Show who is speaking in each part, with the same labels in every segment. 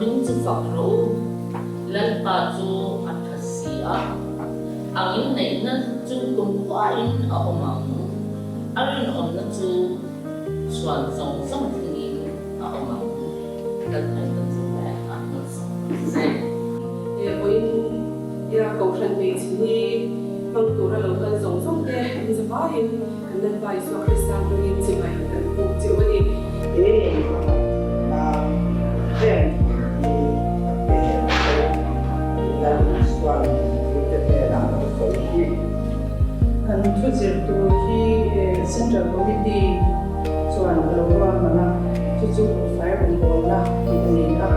Speaker 1: min chu fakro lan pa chu athasia angin nei na chu kum kwa in a omang arin on na chu chuan song song thi a omang kan ai ta chu ba a na song se
Speaker 2: e boin ira ko khan nei chi mang tu ra lo kan song song te mi za ba in kan nan bai so kristan ro in chi mai kan pu chi wa ni
Speaker 3: na ven
Speaker 4: kan thu zir tu hi central committee chuan lo wa mana chu chu fire and ball na ni a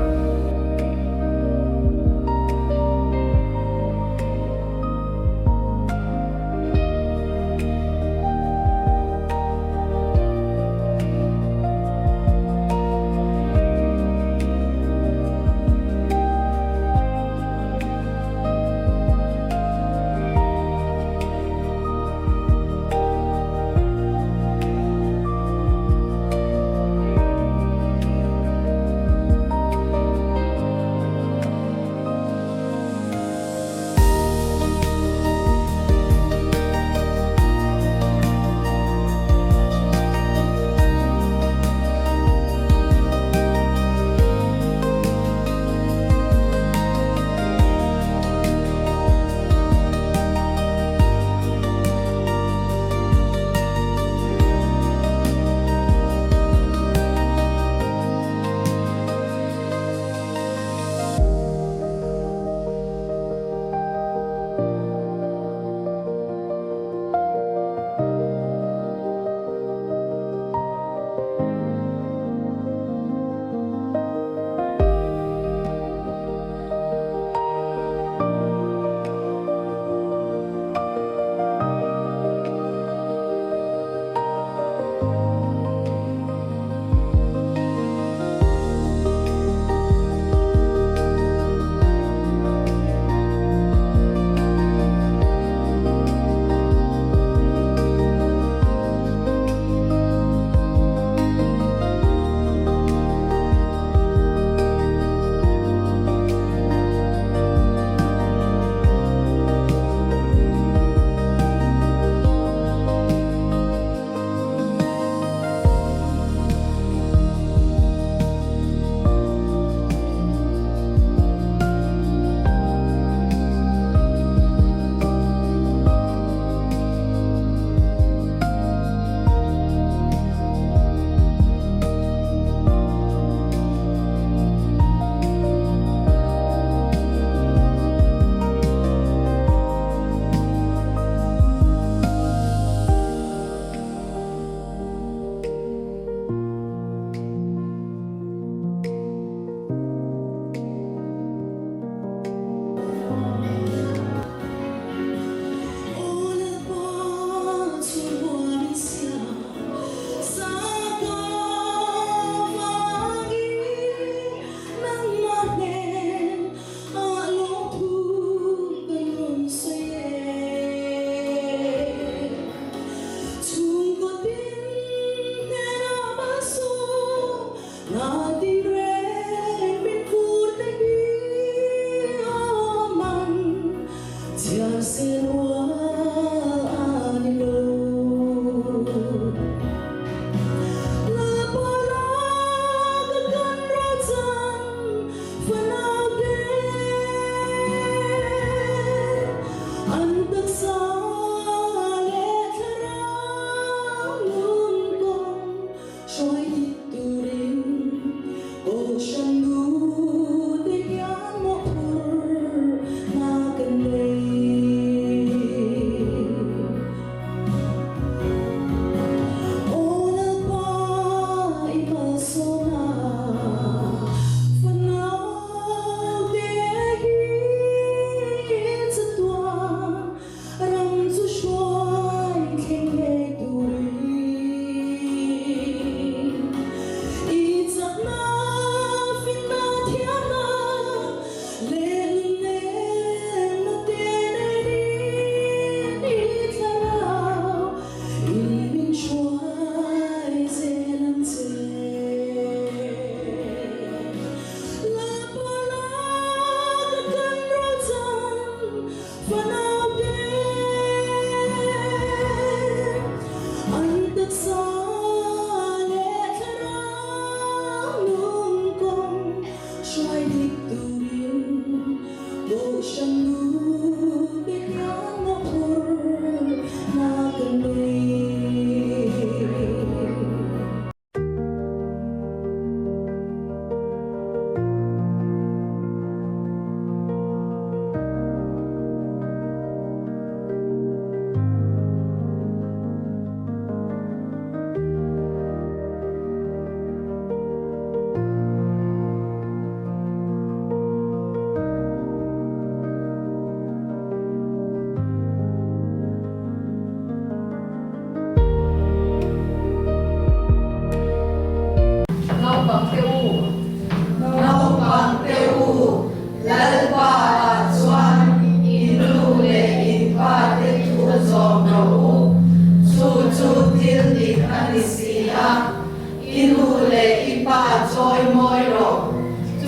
Speaker 5: trôi môi rộ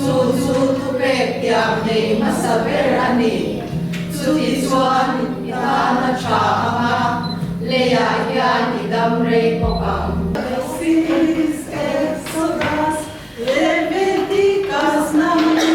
Speaker 5: chu chu tu bek tiam nei masaber ani chu ti chuan ta na tha anga le ya hian ni dam rei pokam sis exodus leviticus number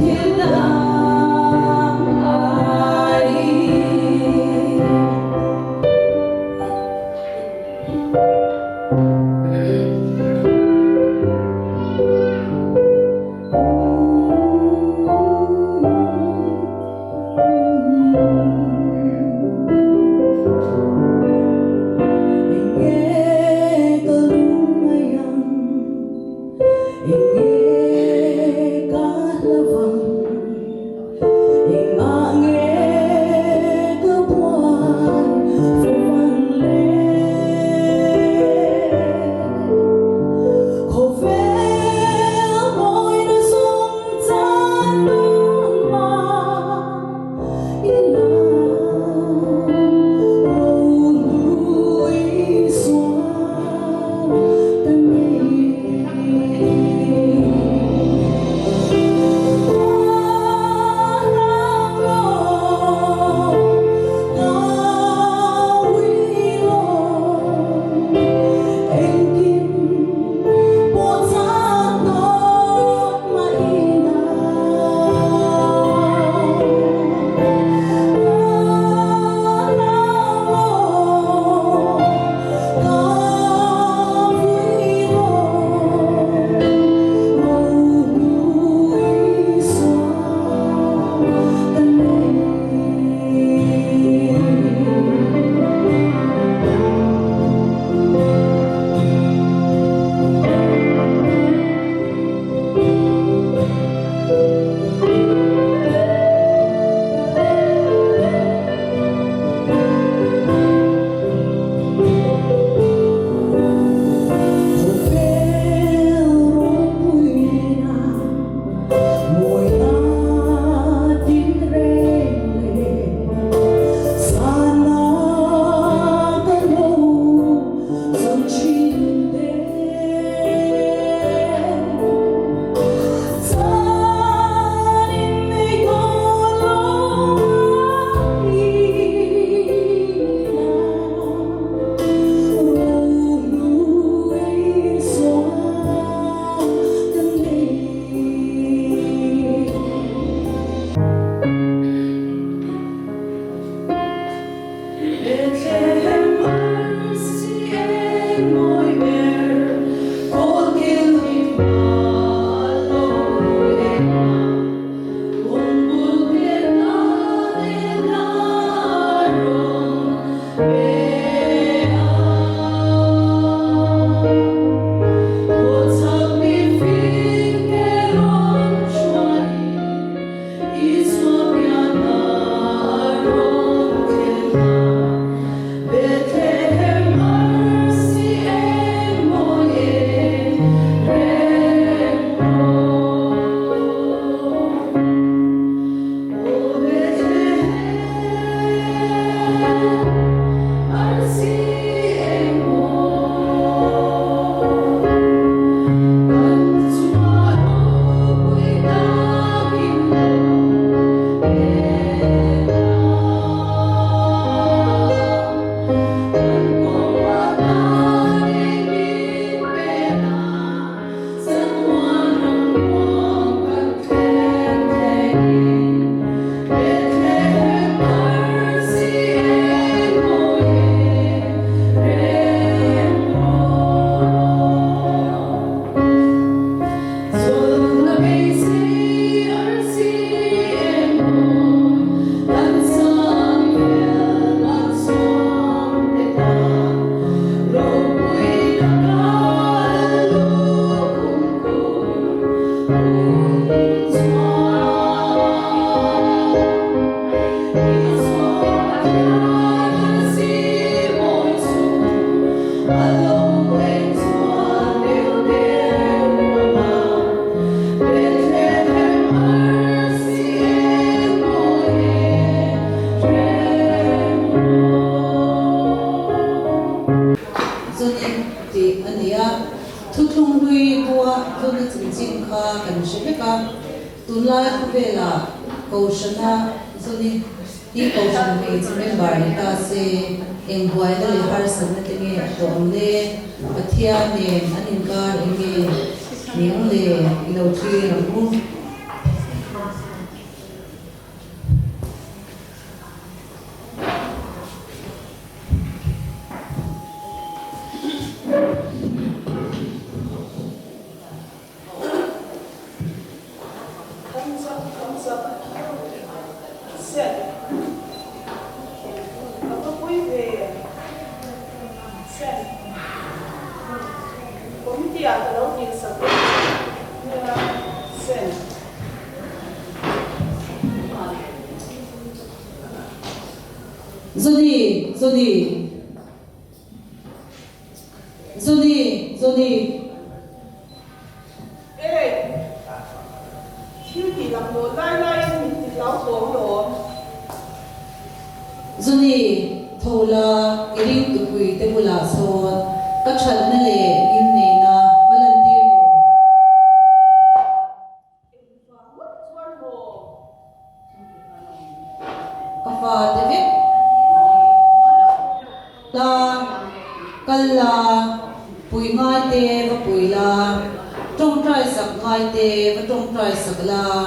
Speaker 6: Thiên đàng
Speaker 5: về là cầu sân ha rồi đi cầu sân về chỉ bên bờ này ta sẽ em quay đó là hai sân này tiếng nghe tổng lệ và thiên nền anh em ca em nghe miếng lệ đầu tiên là cũng Zoni.
Speaker 4: Ê, thiếu gì làm đồ lai mình thì lão tổ đồ.
Speaker 5: Zoni, thâu là cái riêng tụi quỷ tên là son, các chân này lệ in này na, volunteer các pha David, la, kala, bùi ngai tê và bùi la, trong trai sặc ngai tê và trong trai sặc la,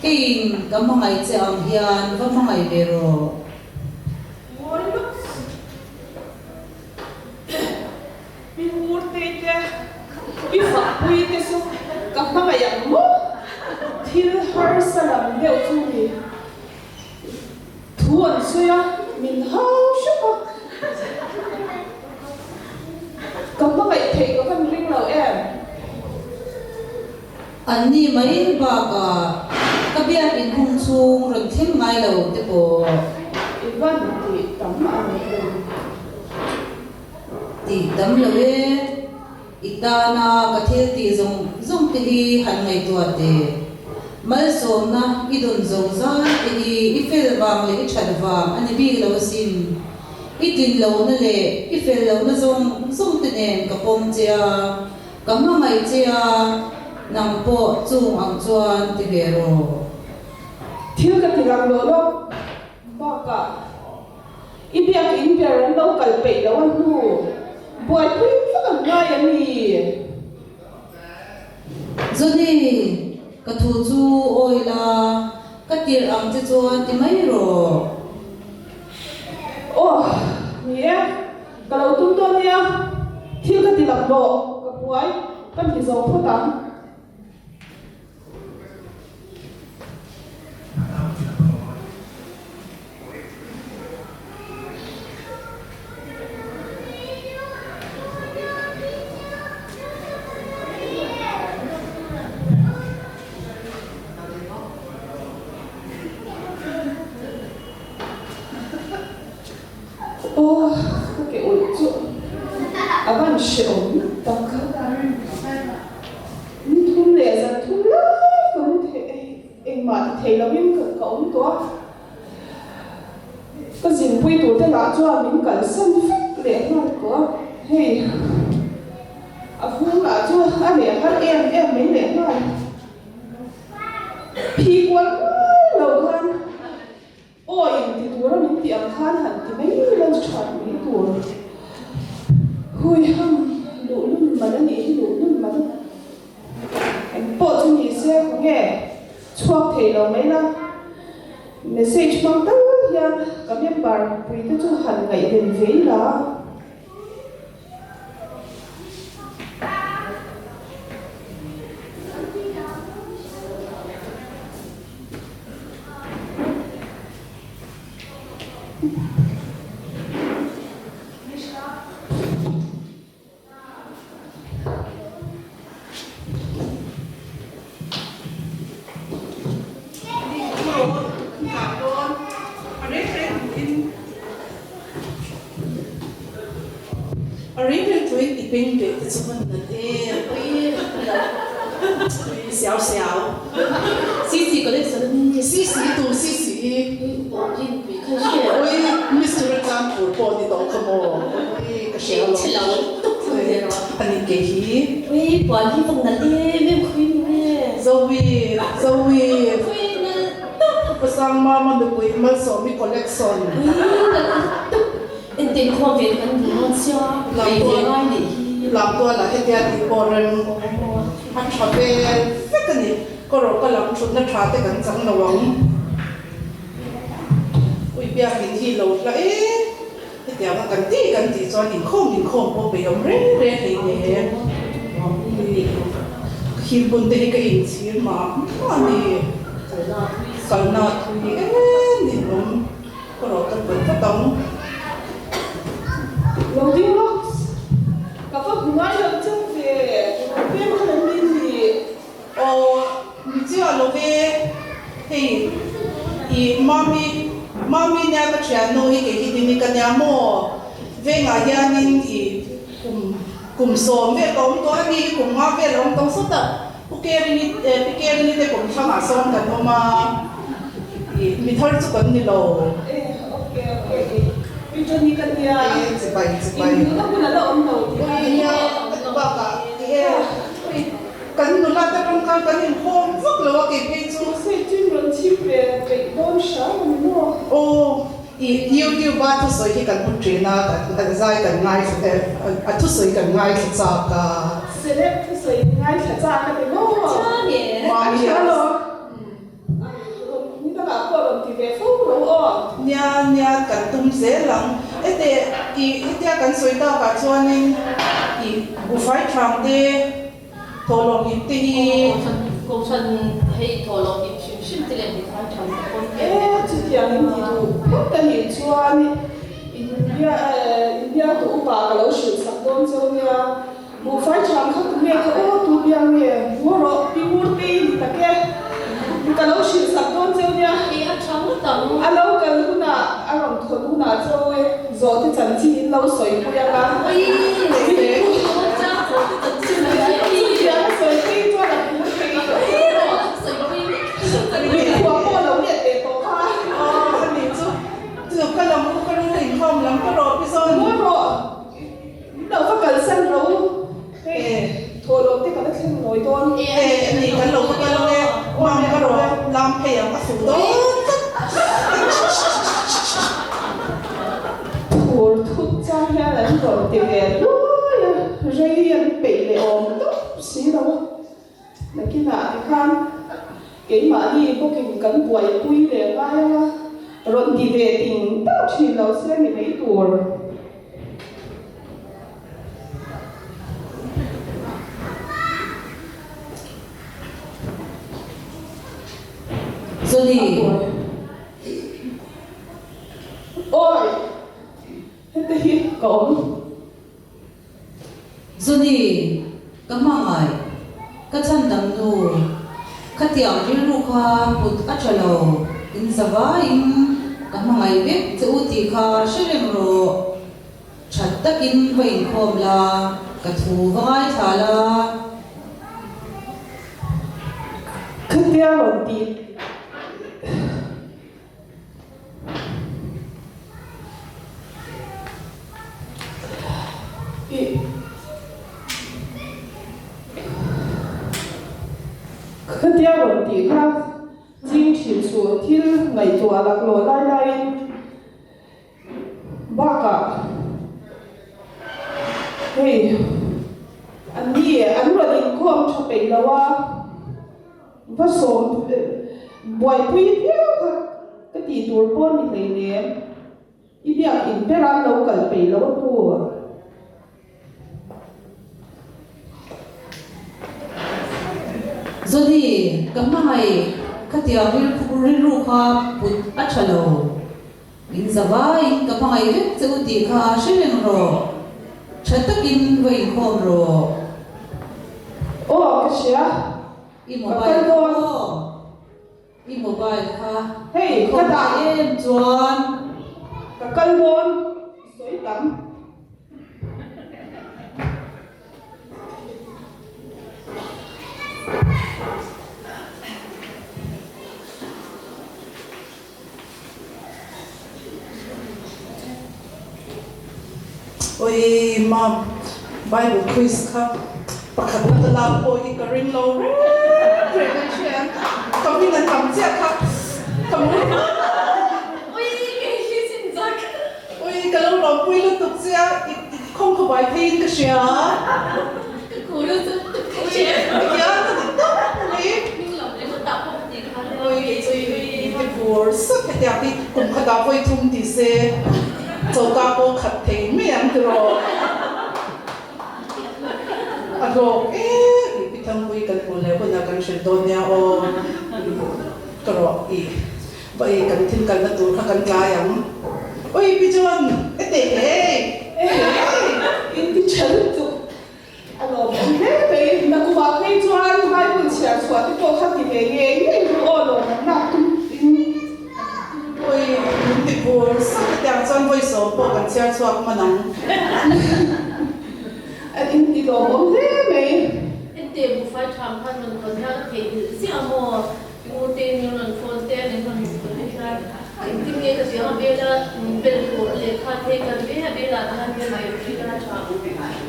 Speaker 5: cái mga ngày chang hiền và mga ngày về rồi.
Speaker 4: Puite so kapag ayang mo til har salam deu tuni tuan suya min hao shupa kapag ay thei ko kan ring lo em
Speaker 5: Ani main ba ka kabiyak in hung sung ron thêm ngai lo te po
Speaker 4: iban ti tam ang
Speaker 5: ti tam lo we itana kathil ti zong ti hi han ngai to te mal som na idun zong za ti hi ifel wang le chan wang ani bi lo sim itin lo na le ifel lo na zong te nen ka pom chia ka ma ngai chia nang po chung ang chuan ti vero
Speaker 4: thil ka tilang lo lo ba ka ibiak in ber lo kal pe lo an nu boy pui fa ngai ani
Speaker 5: Zoni ka thu chu oila ka tir ang che chuan ti mai ro
Speaker 4: oh nie kalau tum to nia thil ka tilang lo ka puai kan hi zo photam oh cái ổn chỗ aban shon taka ni thun le za thun lai ko the em ma the la min ka ổn to ka jin pui tu te la cho min kan san fit le ma ko hey a fu la cho a le har em min le ma pi quan lo kan ôi thì tôi nói mình tiệm khan hẳn thì mấy lần chọn mấy tuổi hui hăng đủ luôn mà nó nghĩ đủ luôn mà em bỏ cho nhị xe cũng nghe chuộc thể lo mấy năm message mang tất hiền cảm ơn bạn vì tôi cho hẳn ngày đến với là
Speaker 3: bên để thì chúng mình thế xéo xéo xí có đấy sao xí xí
Speaker 1: 我今比看血，ôi
Speaker 3: Mr. Cam của bọn thì đó không có cái xéo lo
Speaker 1: 吃了我都不会了。
Speaker 3: anh ấy kể hi
Speaker 1: 喂，管你放哪里？没亏你。
Speaker 3: Zoe
Speaker 1: 亏
Speaker 4: sang mama de pui mal so mi collection
Speaker 3: in den kho ve kan du non sia
Speaker 4: la
Speaker 3: ve
Speaker 4: tua
Speaker 3: ngai ni
Speaker 4: la tua la he dia di poren han chabe fekani ko ro ka lam chut na tha te kan chang lawang ui bia kin hi lo la he dia ma kan ti chuan in khom po pe yom re he ne hi bun te ka in chi ma ani kalna thui ni lom ko ro ka ban ta tong
Speaker 2: lâu đi lắm cả các ngay lần trước về về mà lần đi thì
Speaker 4: mi chi a lo ve hei I mami nya ka thia no hi ke hi ni ka nya mo ve nga ya nin I kum som ve tom to ani kum nga ve lom tong so ta pikeri ni te kum thama som ka no ma I mi thar chu kan ni lo
Speaker 2: ok bây giờ đi cần nhà
Speaker 4: se bai
Speaker 2: nó cũng là ông đầu thì
Speaker 4: ya ba ka kan nu la ta rong ka kan in hom vak lo ke pe chu
Speaker 2: sẽ chuyên luận chip về về đón sáng mà mua
Speaker 4: oh YouTube ba tu soi hi kan mun trina kan zai kan ngai se a tu soi kan ngai se cha ka
Speaker 2: select sẽ ngay thật ra cái này nó
Speaker 3: cha ni
Speaker 4: ma mi
Speaker 2: lo như ta bảo qua lần thì về phúc lâu
Speaker 4: nya kan tum se lang ete ite kan soi ta ka chuanin I bu fai tham te tholong hi te hi
Speaker 1: công dân hay thổ lộ điểm xuyên xuyên thì lên thì phải chọn con
Speaker 2: ê chị tiền thì đủ không cần hiểu cho ni India tụ bà cái lối sử sắp đón châu nha một phải chẳng khác tụ nghe cái ô tụ biang nghe mua rồi đi mua tiền ta kia cái lối sử sắp đón châu nha
Speaker 1: thì ăn sáng nó tầm
Speaker 2: lâu cái lúc nào anh làm thuần lúc nào châu ấy rồi thì chẳng chỉ lâu sấy của em là
Speaker 1: ơi để con cha của cái tận chân này
Speaker 2: chị em sấy đi cho là cũng phải vì của cô lâu nhiệt để có hoa
Speaker 4: anh ni chu tu ka lam ko kan rin khom lam ka ro pi son
Speaker 2: mua rồi đâu có cần sân đâu thôi lâu thì có thể nói tôn
Speaker 4: ni kan lo ka lo le mam ka ro lam pe ang ka su do
Speaker 2: thôi thuốc cha nha là rồi thì về rồi yên bị lệ ôm xí đâu là cái nào thì khăn cái mà đi có cái cắn quậy quy để vai rồi thì về tình tao chỉ lâu xe mình mấy tuổi
Speaker 3: Zoli
Speaker 2: ôi thế thì cổng
Speaker 3: Zoli kamangai kachan dam nu khatiang ri ru kha put achalo in zawa in kamangai ve chu ti kha sherem ro chat takin vein khom la ka thu vai thala
Speaker 2: cứ theo rồi thì cứ theo rồi thì khác chính chỉ số thì ngày tuổi lạc lối lai lai ba cả hey anh rồi định không cho bệnh đâu à và số buổi quý theo cái tỷ tuổi bốn thì lấy nè ít biết in biết ăn lâu cần bệnh lâu tuổi
Speaker 3: Zoli kamangai khatiang ri ru kha put achalo in zawa in kamangai ve chu ti kha sherem ro chat takin vein khom ro
Speaker 2: ô cái gì
Speaker 3: mobile kha
Speaker 2: hey
Speaker 3: cái
Speaker 2: cái đại
Speaker 3: em chuan
Speaker 2: cái cân bốn sấy tắm
Speaker 4: oi mam Bible quiz ka pakhat na la po I ka ring lo re chen kami na kam sia ka
Speaker 5: ôi cái gì xin giặc
Speaker 4: ôi cái lâu lòng quỳ lúc tục xe không có bài phim cái gì hả
Speaker 5: cái cú đó cái gì
Speaker 4: dạ tôi thích tốt đi
Speaker 5: mình làm để mà tạo không gì khác
Speaker 4: ôi cái buồn sức cái đẹp đi cùng cái đào vui thùng thì xe cho ta có khát thế mấy anh rồi rồi cái thằng vui cái buồn này buồn là cái chuyện đó nha ô rồi vậy cái thiên cái là tôi khát cái lá yang ôi bây giờ cái
Speaker 2: in cái chân tụ alo thế vậy mà cô bảo cái choan hai buổi chiều xóa cái cô khác thì về nghe nghe ôi rồi nặng
Speaker 4: ôi cái buồn sắc đẹp chân vui số bộ cái chiếc xóa mà nắng
Speaker 2: anh in đi đồ bóng thế mày
Speaker 5: em tìm một phải tham quan mình còn theo thì sẽ mua mua tiền nhiều lần phone tiền nên còn một cái này em tìm nghe cái gì mà bây giờ bên của lệ khá thế cái bây giờ là cái này cái là chọn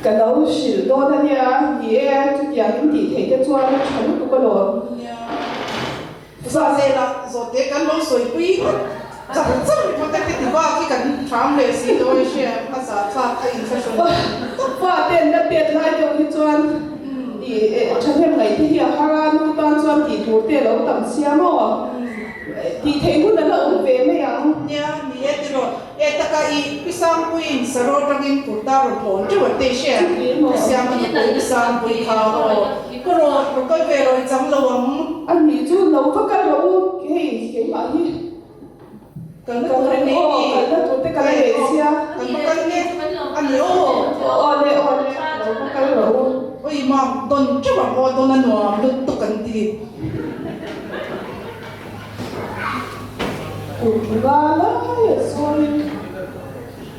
Speaker 2: cái đầu sử đô đó nha nhé chút giờ những tỷ thấy cái choan nó chuẩn của cái đồ
Speaker 4: sao thế là rồi thế cái lối soi quý chắc chắn mà cái gì qua cái farm lệ gì thôi chứ mà sao sao cái inflation
Speaker 2: và tiền đã tiền lại cho cái choan thì trong thêm ngày thì hiện hàng nuôi toàn choan thì thủ tiền nó tầm xe mà thì thấy cũng là ông về mấy anh
Speaker 4: nha ni et rồi et takai pisang kuin saro tangin puta ro phone chu te she siam ni pisang kui kha ro ko ro ko ve ro chang lo am
Speaker 2: anh nghĩ chú nấu có cái nấu cái mà đi
Speaker 4: kan
Speaker 2: cái
Speaker 4: ko re ni
Speaker 2: cái nó tụi cái này xe
Speaker 4: kan ma kan ni an lo
Speaker 2: ồ nấu có cái nấu
Speaker 4: oi ma don chu ba mo don an no lu tu kan ti
Speaker 2: cũng ra là rồi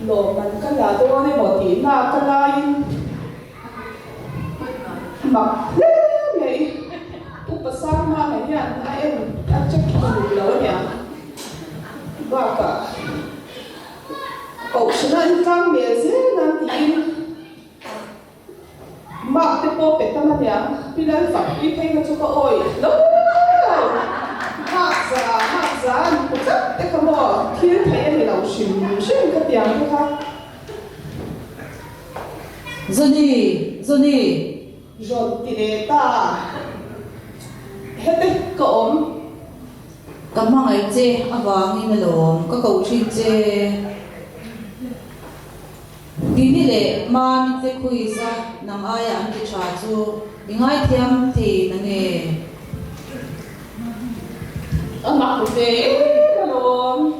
Speaker 2: lỗ mình cái là tôi này một tí là cái này mặc này cũng bắt sang mà này nha em đã chắc cũng lâu nhỉ và cả cậu sẽ ăn cam mè dễ là tí mặc cái bộ bệt tâm nhỉ bây giờ phải đi thay cái chỗ có oi đâu mặc ra một chút cái không bỏ thiên thấy em là xuyên cái tiếng cái khác
Speaker 3: Johnny
Speaker 2: rồi thì để ta hết đấy cậu
Speaker 3: cảm ơn anh chị avang in along các cậu chị đi đi lệ mà mình sẽ khui ra nằm ai ăn cái trà chú ngay thêm thì nó nghe
Speaker 2: mặc về rồi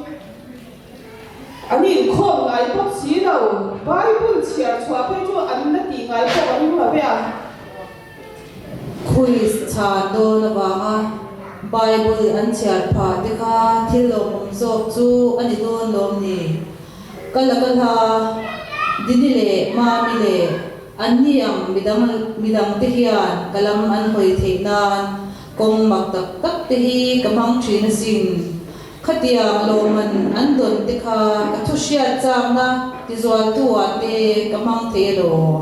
Speaker 2: anh nhìn không ngài bác sĩ đâu Bible chia xóa cái chỗ anh đã tìm ngài không anh mà về à
Speaker 3: khui trà đồ là vàng Bible anh chia phá thì cả thiên long dọc chú anh đi đón lom nè cái là đi đi lệ mà mi lệ anh niệm midang tihian kalam an hoi the nan kong mak tak tehi kamang thin sin khatiang lo man an don te kha ka thusia chang na ti zwa tua te kamang the lo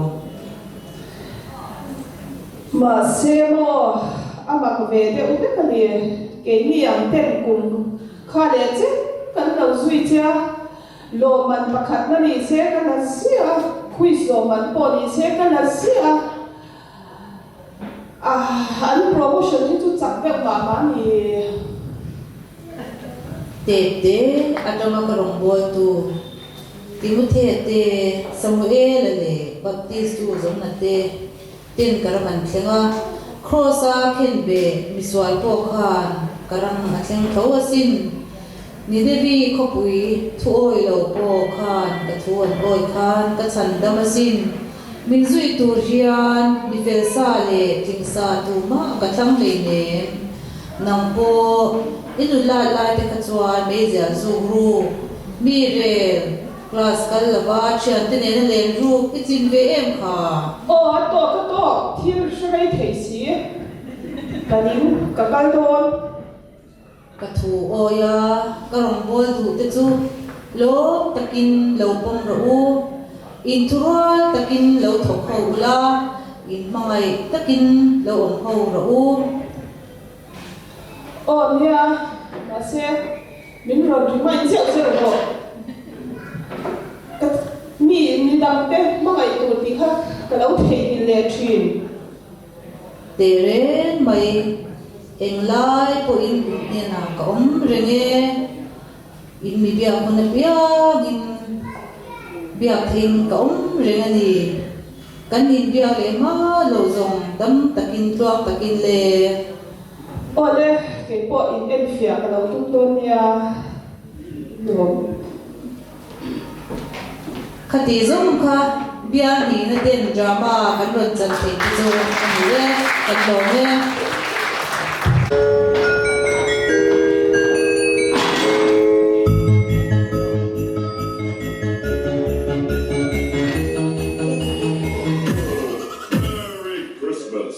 Speaker 2: mà xem à mặc về thì cũng biết cái gì cái niệm tên cùng khai lệ chứ cái đầu duy cha lo mình mặc khát nó đi xe cái là xia quiz lo mình bỏ đi xe cái là xia anh promotion thì chút chắc việc mà ni
Speaker 3: te atama karong boy tu Timothy te Samuel le Baptist tu zong na te tin karaman thenga crossa khen be miswal po khan karang atleng thawasin ni devi khopui thu oi lo po khan ka thuan oi khan ka chan damasin min zui tur hian mi fel sa le tingsa tu ma ka thang le ne nang po inu la te ka chuan me ja zu ru mi re class kal lawa chian te ne na len ru ichin ve em kha
Speaker 2: to thiên sư hay thầy sĩ cái nín cái cái đôn
Speaker 3: ka thu oya ka rong bol du te chu lo takin lo pom ro u in thura takin lo thok ho la in mangai takin lo om ho ro u
Speaker 2: nha Masih min ron cuma ini siapa sih lo? Mi damte mangai tu tiha kalau teh elektrin.
Speaker 3: Tere mai englai po in na ka renge in mi bia ko na bia in bia thing ka renge ni kan in bia le ma lo zong dam takin tuak takin le
Speaker 2: Oleh ke po in elfia kalau tu tonia dom.
Speaker 3: khati zong kha bia ni na den drama kan ron chan te ti zo ani le kan lo me
Speaker 6: Merry Christmas.